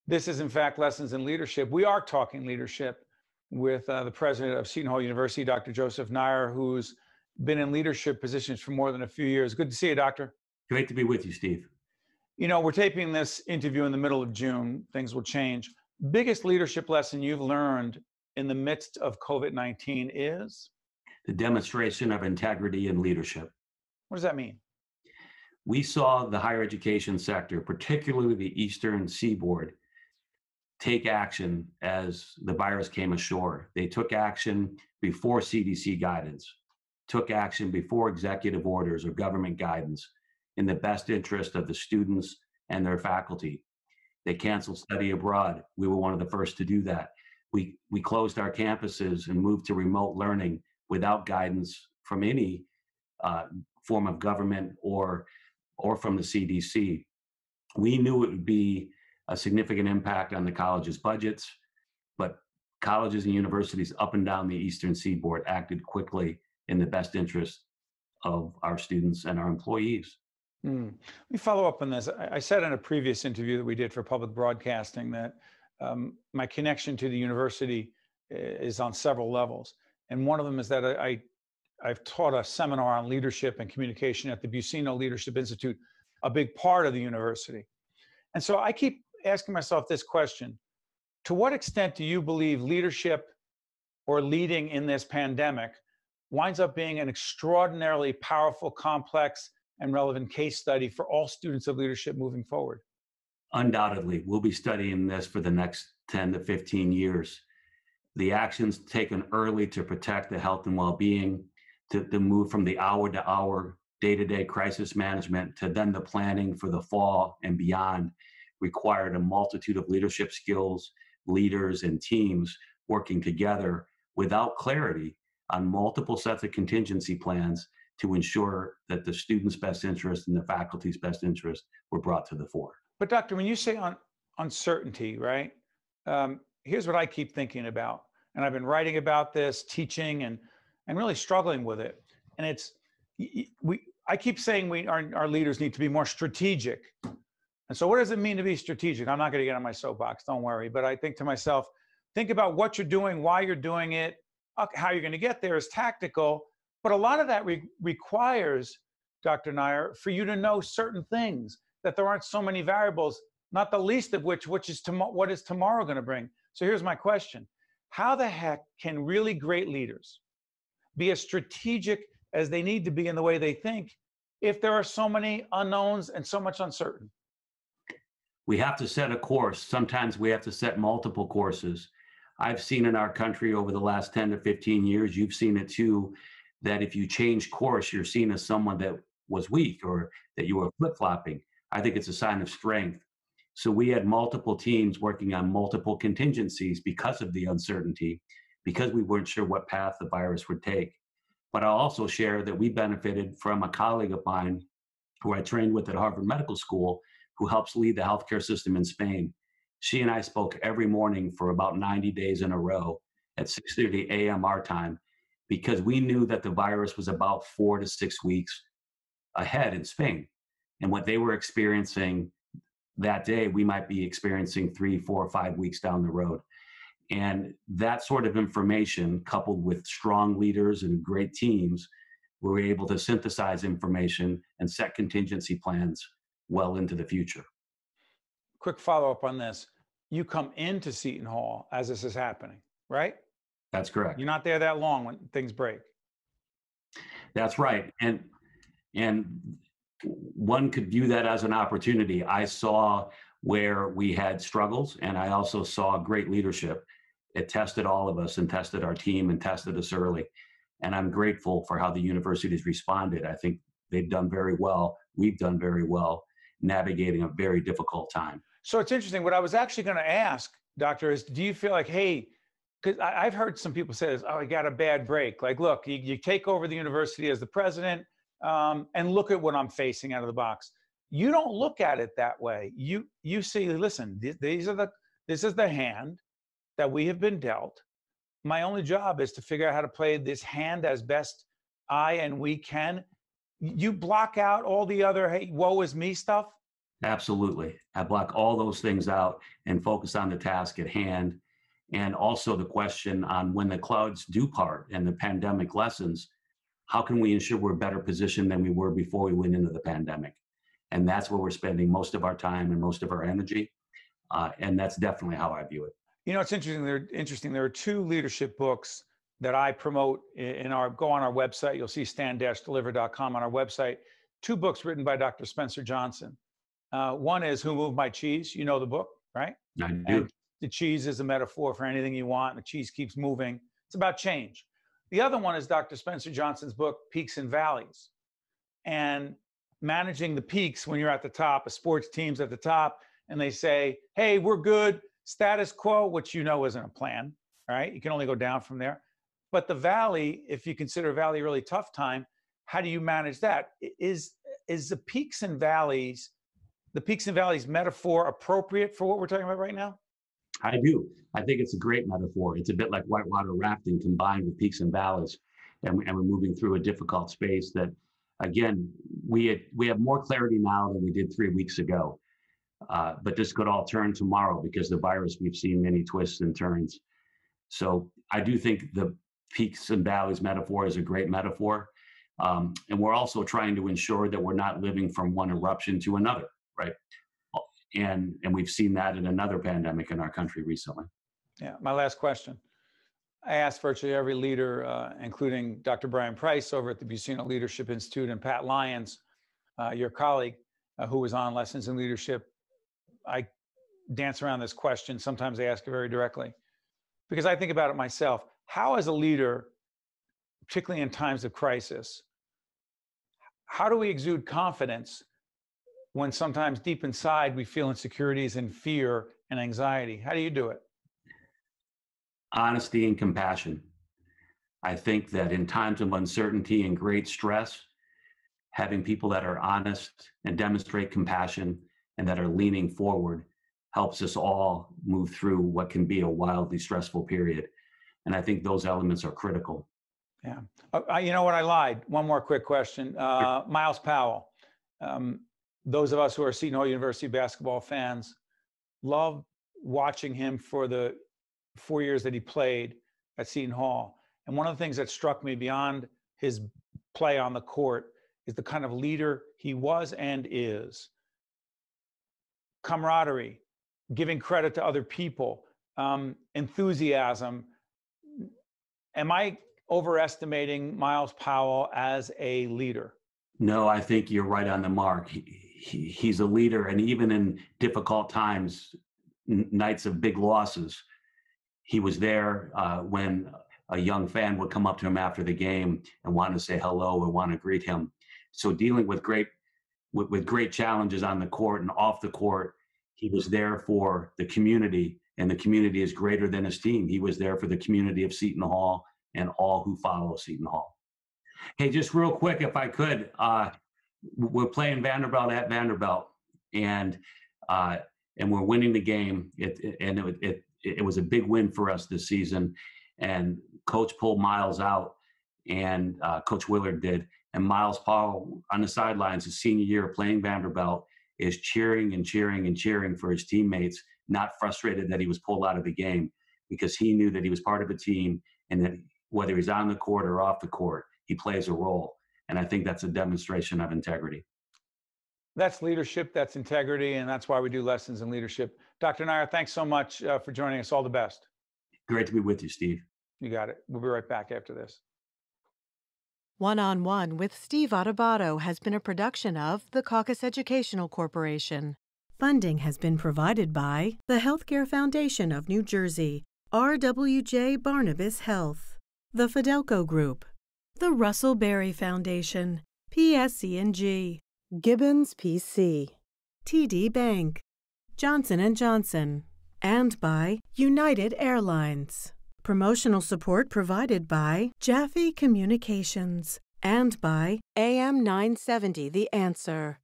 This is, in fact, Lessons in Leadership. We are talking leadership with the president of Seton Hall University, Dr. Joseph Nyre, who's been in leadership positions for more than a few years. Good to see you, Doctor. Great to be with you, Steve. You know, we're taping this interview in the middle of June. Things will change. Biggest leadership lesson you've learned in the midst of COVID-19 is? The demonstration of integrity in leadership. What does that mean? We saw the higher education sector, particularly the Eastern Seaboard, take action as the virus came ashore. They took action before CDC guidance, took action before executive orders or government guidance in the best interest of the students and their faculty. They canceled study abroad. We were one of the first to do that. We closed our campuses and moved to remote learning without guidance from any form of government or from the CDC. We knew it would be a significant impact on the college's budgets, but colleges and universities up and down the Eastern Seaboard acted quickly in the best interest of our students and our employees. Let me follow up on this. I said in a previous interview that we did for public broadcasting that my connection to the university is on several levels. And one of them is that I've taught a seminar on leadership and communication at the Buccino Leadership Institute, a big part of the university. And so I keep asking myself this question: to what extent do you believe leadership or leading in this pandemic winds up being an extraordinarily powerful, complex, and relevant case study for all students of leadership moving forward? Undoubtedly, we'll be studying this for the next 10 to 15 years. The actions taken early to protect the health and well-being, to move from the hour-to-hour, day-to-day crisis management to then the planning for the fall and beyond, required a multitude of leadership skills, leaders, and teams working together without clarity on multiple sets of contingency plans to ensure that the students' best interest and the faculty's best interest were brought to the fore. But Doctor, when you say uncertainty, right? Here's what I keep thinking about, and I've been writing about this, teaching, and really struggling with it. And it's I keep saying our leaders need to be more strategic. And so what does it mean to be strategic? I'm not going to get on my soapbox, don't worry. But I think to myself, think about what you're doing, why you're doing it, how you're going to get there is tactical. But a lot of that requires, Dr. Nyre, for you to know certain things, that there aren't so many variables, not the least of which is what is tomorrow going to bring. So here's my question. How the heck can really great leaders be as strategic as they need to be in the way they think if there are so many unknowns and so much uncertainty? We have to set a course. Sometimes we have to set multiple courses. I've seen in our country over the last 10 to 15 years, you've seen it too, that if you change course, you're seen as someone that was weak or that you were flip-flopping. I think it's a sign of strength. So we had multiple teams working on multiple contingencies because of the uncertainty, because we weren't sure what path the virus would take. But I'll also share that we benefited from a colleague of mine who I trained with at Harvard Medical School, who helps lead the healthcare system in Spain. She and I spoke every morning for about 90 days in a row at 6:30 a.m. our time, because we knew that the virus was about 4 to 6 weeks ahead in Spain. And what they were experiencing that day, we might be experiencing 3, 4, 5 weeks down the road. And that sort of information, coupled with strong leaders and great teams, we were able to synthesize information and set contingency plans well into the future. Quick follow-up on this. You come into Seton Hall as this is happening, right? That's correct. You're not there that long when things break. That's right. And one could view that as an opportunity. I saw where we had struggles, and I also saw great leadership. It tested all of us and tested our team and tested us early. And I'm grateful for how the university's responded. I think they've done very well. We've done very well navigating a very difficult time. So it's interesting. What I was actually going to ask, Doctor, is do you feel like, hey, because I've heard some people say this, oh, I got a bad break. Like, look, you take over the university as the president, and look at what I'm facing out of the box. You don't look at it that way. You say, listen, this is the hand that we have been dealt. My only job is to figure out how to play this hand as best I and we can. You block out all the other, hey, woe is me stuff. Absolutely. I block all those things out and focus on the task at hand. And also the question on when the clouds do part and the pandemic lessens, how can we ensure we're better positioned than we were before we went into the pandemic? And that's where we're spending most of our time and most of our energy. And that's definitely how I view it. You know, it's interesting. There are two leadership books that I promote go on our website. You'll see stand-deliver.com on our website. Two books written by Dr. Spencer Johnson. One is Who Moved My Cheese? You know the book, right? I do. And the cheese is a metaphor for anything you want. And the cheese keeps moving. It's about change. The other one is Dr. Spencer Johnson's book, Peaks and Valleys. And managing the peaks when you're at the top, a sports team's at the top, and they say, hey, we're good, status quo, which you know isn't a plan, right? You can only go down from there. But the valley, if you consider a valley a really tough time, how do you manage that? Is the peaks and valleys metaphor appropriate for what we're talking about right now? I do. I think it's a great metaphor. It's a bit like whitewater rafting combined with peaks and valleys. And we're moving through a difficult space that, again, we have more clarity now than we did 3 weeks ago. But this could all turn tomorrow because the virus, we've seen many twists and turns. So I do think the peaks and valleys metaphor is a great metaphor. And we're also trying to ensure that we're not living from one eruption to another, right? And we've seen that in another pandemic in our country recently. Yeah, my last question. I asked virtually every leader, including Dr. Brian Price over at the Buccino Leadership Institute and Pat Lyons, your colleague, who was on Lessons in Leadership. I dance around this question. Sometimes I ask it very directly because I think about it myself. How, as a leader, particularly in times of crisis, how do we exude confidence when sometimes deep inside we feel insecurities and fear and anxiety? How do you do it? Honesty and compassion. I think that in times of uncertainty and great stress, having people that are honest and demonstrate compassion and that are leaning forward helps us all move through what can be a wildly stressful period. And I think those elements are critical. Yeah. You know what? I lied. One more quick question. Myles Powell. Those of us who are Seton Hall University basketball fans love watching him for the 4 years that he played at Seton Hall. And one of the things that struck me beyond his play on the court is the kind of leader he was and is. Camaraderie, giving credit to other people, enthusiasm. Am I overestimating Myles Powell as a leader? No, I think you're right on the mark. He's a leader, and even in difficult times, nights of big losses, he was there when a young fan would come up to him after the game and want to say hello or want to greet him. So dealing with great challenges on the court and off the court, he was there for the community, and the community is greater than his team. He was there for the community of Seton Hall and all who follow Seton Hall. Hey, just real quick, if I could, we're playing Vanderbilt at Vanderbilt, and we're winning the game. It was a big win for us this season, and Coach pulled Myles out, and Coach Willard did, and Myles Powell on the sidelines, his senior year playing Vanderbilt, is cheering and cheering and cheering for his teammates, not frustrated that he was pulled out of the game, because he knew that he was part of a team, and that whether he's on the court or off the court, he plays a role. And I think that's a demonstration of integrity. That's leadership, that's integrity, and that's why we do Lessons in Leadership. Dr. Nyre, thanks so much for joining us. All the best. Great to be with you, Steve. You got it. We'll be right back after this. One-on-One with Steve Adubato has been a production of the CAUCUS Educational Corporation. Funding has been provided by the Healthcare Foundation of New Jersey, RWJ Barnabas Health, the Fidelco Group, the Russell Berrie Foundation, PSC&G, Gibbons PC, TD Bank, Johnson & Johnson, and by United Airlines. Promotional support provided by Jaffe Communications and by AM 970 The Answer.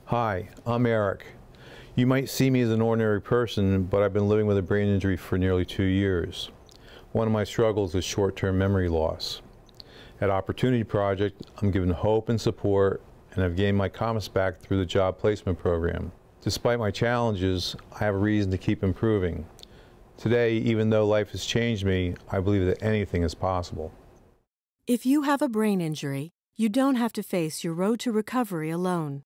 Hi, I'm Eric. You might see me as an ordinary person, but I've been living with a brain injury for nearly 2 years. One of my struggles is short-term memory loss. At Opportunity Project, I'm given hope and support and have gained my CAUCUS back through the job placement program. Despite my challenges, I have a reason to keep improving. Today, even though life has changed me, I believe that anything is possible. If you have a brain injury, you don't have to face your road to recovery alone.